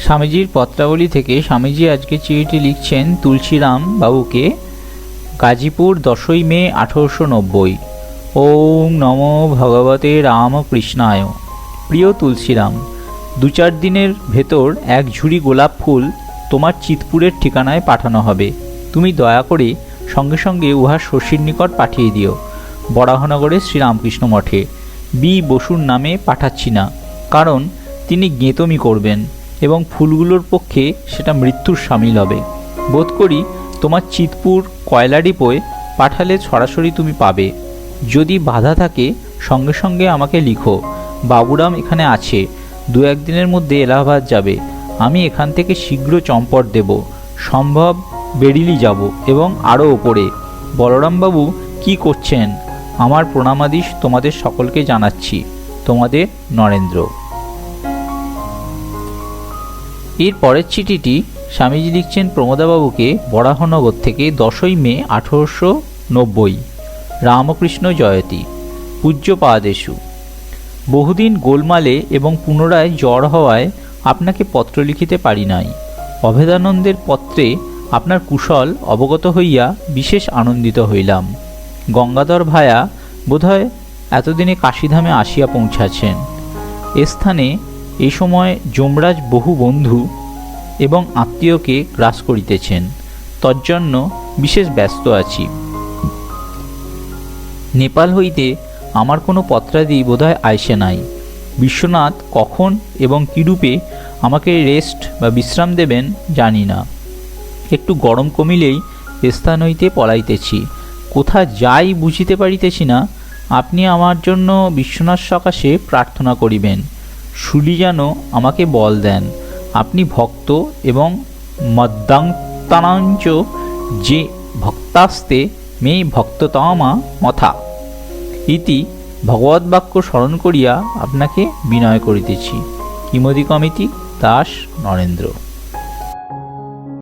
স্বামীজির পত্রাবলী থেকে স্বামীজি আজকে চিঠিটি লিখছেন তুলসীরাম বাবুকে। গাজীপুর 10ই মে 1890। ওম নমো ভগবতে রামকৃষ্ণায়। প্রিয় তুলসীরাম, 2-4 দিনের ভেতর এক ঝুড়ি গোলাপ ফুল তোমার চিতপুরের ঠিকানায় পাঠানো হবে। তুমি দয়া করে সঙ্গে সঙ্গে উহা শশীর নিকট পাঠিয়ে দিও। বরাহনগরের শ্রীরামকৃষ্ণ মঠে। বি বসুর নামে পাঠাচ্ছি না, কারণ তিনি গেঁতমি করবেন এবং ফুলগুলোর পক্ষে সেটা মৃত্যুর সামিল হবে। বোধ করি তোমার চিতপুর কয়লা ডিপোয় পাঠালে সরাসরি তুমি পাবে। যদি বাধা থাকে সঙ্গে সঙ্গে আমাকে লিখো। বাবুরাম এখানে আছে, 2-1 দিনের মধ্যে এলাহাবাদ যাবে। আমি এখান থেকে শীঘ্র চম্পট দেব, সম্ভব বেরিলি যাব এবং আরও ওপরে। বলরামবাবু কি করছেন? আমার প্রণামাদিস তোমাদের সকলকে জানাচ্ছি। তোমাদের নরেন্দ্র। এর পরের চিঠিটি স্বামীজি লিখছেন প্রমোদাবাবুকে বরাহনগর থেকে 10ই মে 1890। রামকৃষ্ণ জয়তী। পূজ্য পাদেশু, বহুদিন গোলমালে এবং পুনরায় জ্বর হওয়ায় আপনাকে পত্র লিখিতে পারি নাই। অভেদানন্দের পত্রে আপনার কুশল অবগত হইয়া বিশেষ আনন্দিত হইলাম। গঙ্গাধর ভায়া বোধহয় এতদিনে কাশীধামে আসিয়া পৌঁছাছেন। এ স্থানে এই সময় যমরাজ বহু বন্ধু এবং আত্মীয়কে গ্রাস করিতেছেন, তজ্জন্য বিশেষ ব্যস্ত আছি। নেপাল হইতে আমার কোনো পত্রাদি বোধহয় আইসে নাই। বিশ্বনাথ কখন এবং কিরূপে আমাকে রেস্ট বা বিশ্রাম দেবেন জানি না। একটু গরম কমিলেই স্থান হইতে পলাইতেছি, কোথা যাই বুঝিতে পারিতেছি না। আপনি আমার জন্য বিশ্বনাথ সকাশে প্রার্থনা করিবেন। শুলি যেন আমাকে বল দেন। আপনি ভক্ত এবং মদ্যান্তানাঞ্চ যে ভক্তাস্তে মে ভক্ততমা মথা ইতি ভগবদ্বাক্য স্মরণ করিয়া আপনাকে বিনয় করিতেছি। কিমতি কমিতি দাস নরেন্দ্র।